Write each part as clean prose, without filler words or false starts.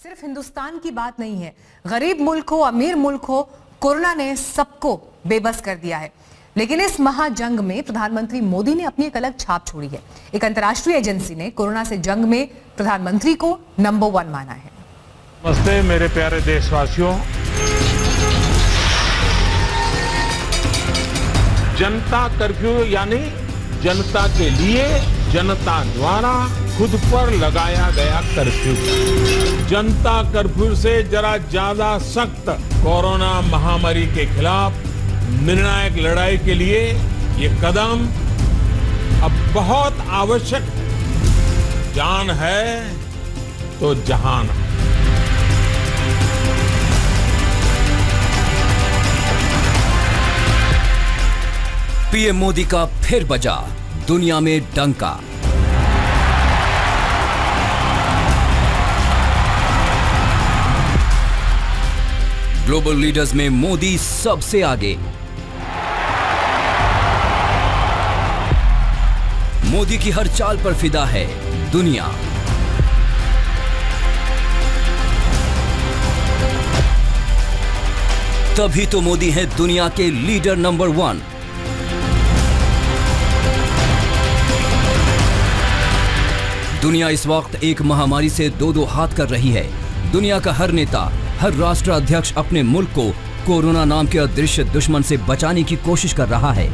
सिर्फ हिंदुस्तान की बात नहीं है, गरीब मुल्क हो, अमीर मुल्क हो, कोरोना ने सबको बेबस कर दिया है। लेकिन इस महाजंग में प्रधानमंत्री मोदी ने अपनी एक अलग छाप छोड़ी है। एक अंतर्राष्ट्रीय एजेंसी ने कोरोना से जंग में प्रधानमंत्री को नंबर 1 माना है। नमस्ते मेरे प्यारे देशवासियों, जनता कर्फ्यू यानी जनता के लिए, जनता द्वारा खुद पर लगाया गया कर्फ्यू। जनता कर्फ्यू से जरा ज्यादा सख्त कोरोना महामारी के खिलाफ निर्णायक लड़ाई के लिए ये कदम अब बहुत आवश्यक है। जान है तो जहान है। पीएम मोदी का फिर बजा दुनिया में डंका। ग्लोबल लीडर्स में मोदी सबसे आगे। मोदी की हर चाल पर फिदा है दुनिया। तभी तो मोदी है दुनिया के लीडर नंबर 1। दुनिया इस वक्त एक महामारी से दो हाथ कर रही है। दुनिया का हर नेता, हर राष्ट्र अध्यक्ष अपने मुल्क को कोरोना नाम के अदृश्य दुश्मन से बचाने की कोशिश कर रहा है।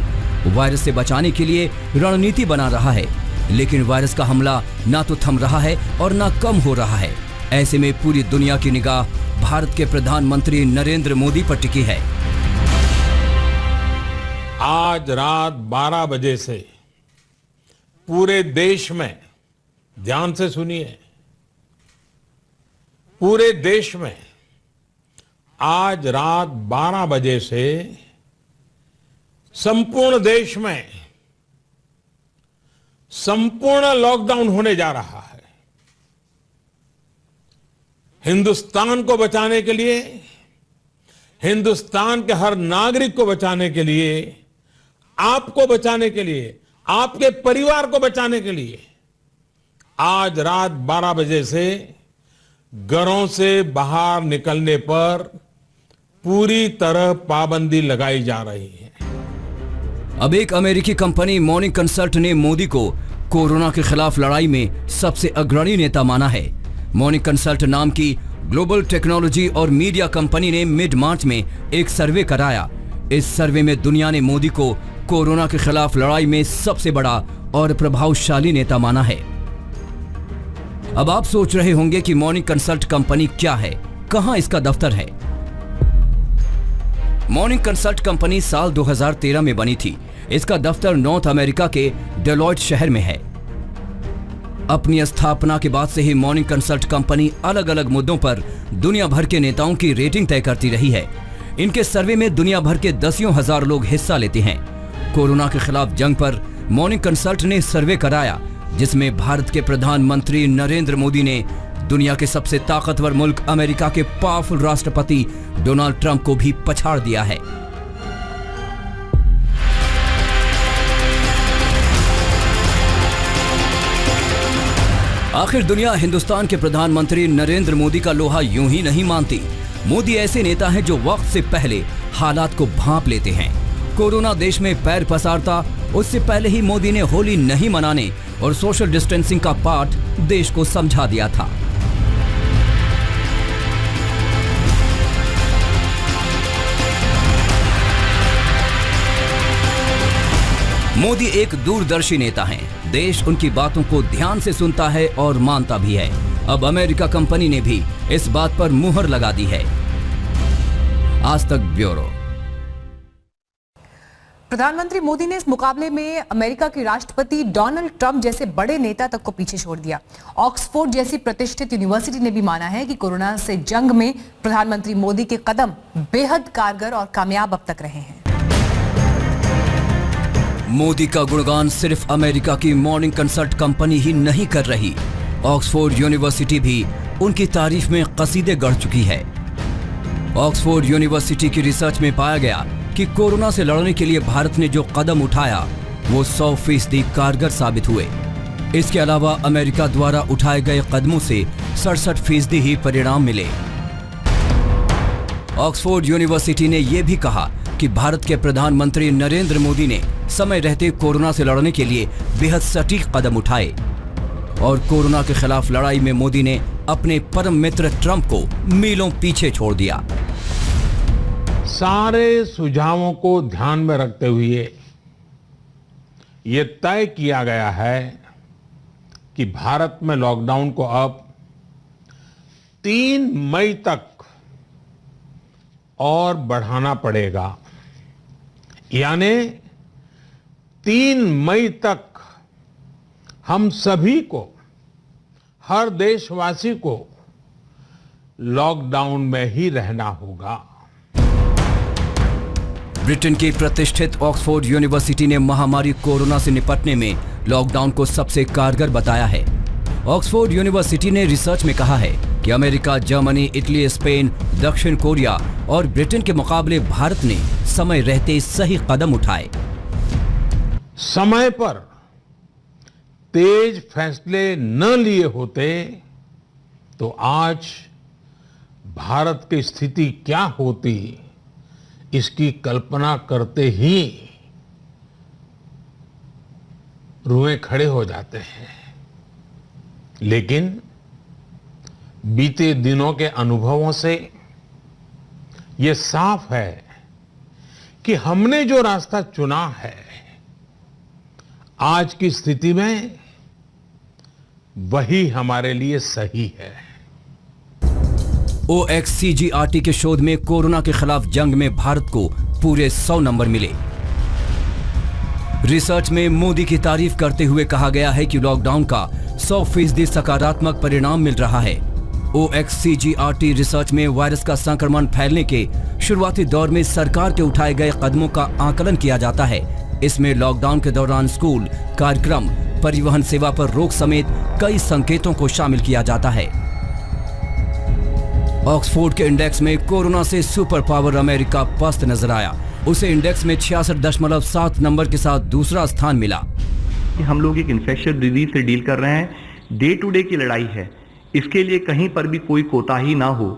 वायरस से बचाने के लिए रणनीति बना रहा है, लेकिन वायरस का हमला ना तो थम रहा है और ना कम हो रहा है। ऐसे में पूरी दुनिया की निगाह भारत के प्रधानमंत्री नरेंद्र मोदी पर टिकी है। आज रात 12 बजे से पूरे देश में, ध्यान से सुनिए, पूरे देश में आज रात 12 बजे से संपूर्ण देश में संपूर्ण लॉकडाउन होने जा रहा है। हिंदुस्तान को बचाने के लिए, हिंदुस्तान के हर नागरिक को बचाने के लिए, आपको बचाने के लिए, आपके परिवार को बचाने के लिए आज रात 12 बजे से घरों से बाहर निकलने पर पूरी तरह पाबंदी लगाई जा रही है। अब एक अमेरिकी कंपनी मॉर्निंग कंसल्ट ने मोदी को कोरोना के खिलाफ लड़ाई में सबसे अग्रणी नेता माना है। मॉर्निंग कंसल्ट नाम की ग्लोबल टेक्नोलॉजी और मीडिया कंपनी ने मिड मार्च में एक सर्वे कराया। इस सर्वे में दुनिया ने मोदी को कोरोना के खिलाफ लड़ाई में सबसे बड़ा और प्रभावशाली नेता माना है। अब आप सोच रहे होंगे कि मॉर्निंग कंसल्ट कंपनी क्या है, कहां इसका दफ्तर है। मॉर्निंग कंसल्ट कंपनी साल 2013 में बनी थी। इसका दफ्तर नॉर्थ अमेरिका के डेलॉयट शहर में है। अपनी स्थापना के बाद से ही मॉर्निंग कंसल्ट कंपनी अलग अलग मुद्दों पर दुनिया भर के नेताओं की रेटिंग तय करती रही है। इनके सर्वे में दुनिया भर के दसियों हजार लोग हिस्सा लेते हैं। कोरोना के खिलाफ जंग पर मॉर्निंग कंसल्ट ने सर्वे कराया, जिसमें भारत के प्रधानमंत्री नरेंद्र मोदी ने दुनिया के सबसे ताकतवर मुल्क अमेरिका के पावरफुल राष्ट्रपति डोनाल्ड ट्रंप को भी पछाड़ दिया है। आखिर दुनिया हिंदुस्तान के प्रधानमंत्री नरेंद्र मोदी का लोहा यूं ही नहीं मानती। मोदी ऐसे नेता हैं जो वक्त से पहले हालात को भांप लेते हैं। कोरोना देश में पैर पसारता, उससे पहले ही मोदी ने होली नहीं मनाने और सोशल डिस्टेंसिंग का पाठ देश को समझा दिया था। मोदी एक दूरदर्शी नेता हैं। देश उनकी बातों को ध्यान से सुनता है और मानता भी है। अब अमेरिका कंपनी ने भी इस बात पर मुहर लगा दी है। आज तक ब्यूरो। प्रधानमंत्री मोदी ने इस मुकाबले में अमेरिका के राष्ट्रपति डोनाल्ड ट्रंप जैसे बड़े नेता तक को पीछे छोड़ दिया। ऑक्सफोर्ड जैसी प्रतिष्ठित यूनिवर्सिटी ने भी माना है कि कोरोना से जंग में प्रधानमंत्री मोदी के कदम बेहद कारगर और कामयाब अब तक रहे हैं। मोदी का गुणगान सिर्फ अमेरिका की मॉर्निंग कंसल्ट कंपनी ही नहीं कर रही, ऑक्सफोर्ड यूनिवर्सिटी भी उनकी तारीफ में कसीदे गढ़ चुकी है। ऑक्सफोर्ड यूनिवर्सिटी की रिसर्च में पाया गया कि कोरोना से लड़ने के लिए भारत ने जो कदम उठाया वो 100% कारगर साबित हुए। इसके अलावा अमेरिका द्वारा उठाए गए कदमों से 67% ही परिणाम मिले। ऑक्सफोर्ड यूनिवर्सिटी ने यह भी कहा कि भारत के प्रधानमंत्री नरेंद्र मोदी ने समय रहते कोरोना से लड़ने के लिए बेहद सटीक कदम उठाए और कोरोना के खिलाफ लड़ाई में मोदी ने अपने परम मित्र ट्रंप को मीलों पीछे छोड़ दिया। सारे सुझावों को ध्यान में रखते हुए ये तय किया गया है कि भारत में लॉकडाउन को अब 3 मई तक और बढ़ाना पड़ेगा, यानी 3 मई तक हम सभी को, हर देशवासी को लॉकडाउन में ही रहना होगा। ब्रिटेन की प्रतिष्ठित ऑक्सफोर्ड यूनिवर्सिटी ने महामारी कोरोना से निपटने में लॉकडाउन को सबसे कारगर बताया है। ऑक्सफोर्ड यूनिवर्सिटी ने रिसर्च में कहा है कि अमेरिका, जर्मनी, इटली, स्पेन, दक्षिण कोरिया और ब्रिटेन के मुकाबले भारत ने समय रहते सही कदम उठाए। समय पर तेज फैसले न लिए होते तो आज भारत की स्थिति क्या होती, इसकी कल्पना करते ही रुएं खड़े हो जाते हैं। लेकिन बीते दिनों के अनुभवों से ये साफ है कि हमने जो रास्ता चुना है, आज की स्थिति में वही हमारे लिए सही है। OXCGRT के शोध में कोरोना के खिलाफ जंग में भारत को पूरे 100 नंबर मिले। रिसर्च में मोदी की तारीफ करते हुए कहा गया है कि लॉकडाउन का 100% सकारात्मक परिणाम मिल रहा है। OXCGRT रिसर्च में वायरस का संक्रमण फैलने के शुरुआती दौर में सरकार के उठाए गए कदमों का आकलन किया जाता है। इसमें लॉकडाउन के दौरान स्कूल, कार्यक्रम, परिवहन सेवा पर रोक समेत कई संकेतों को शामिल किया जाता है। ऑक्सफोर्ड के इंडेक्स में कोरोना से सुपर पावर अमेरिका पस्त नजर आया। उसे इंडेक्स में 66.7 नंबर के साथ दूसरा स्थान मिला। हम लोग एक इन्फेक्शियस डिजीज से डील कर रहे हैं, डे टू डे की लड़ाई है। इसके लिए कहीं पर भी कोई कोताही ना हो,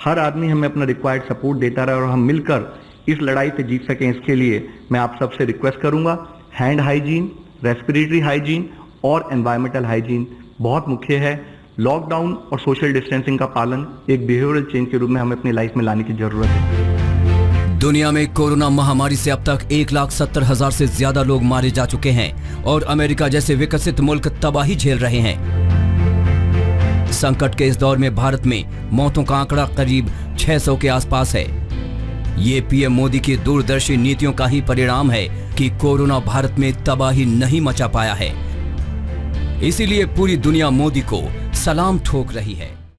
हर आदमी हमें अपना रिक्वायर्ड सपोर्ट देता रहे और हम मिलकर इस लड़ाई से जीत सकें। इसके लिए मैं आप सबसे रिक्वेस्ट करूंगा, हैंड हाइजीन, रेस्पिरेटरी हाइजीन और एनवायरमेंटल हाइजीन बहुत मुख्य है। लॉकडाउन और सोशल डिस्टेंसिंग का पालन एक बिहेवियरल चेंज के रूप में हमें अपनी लाइफ में लाने की जरूरत है। दुनिया में कोरोना महामारी से अब तक 1,70,000 से ज्यादा लोग मारे जा चुके हैं और अमेरिका जैसे विकसित मुल्क तबाही झेल रहे हैं। संकट के इस दौर में भारत में मौतों का आंकड़ा करीब 600 के आसपास है। ये पीएम मोदी की दूरदर्शी नीतियों का ही परिणाम है कि कोरोना भारत में तबाही नहीं मचा पाया है। इसीलिए पूरी दुनिया मोदी को सलाम ठोक रही है।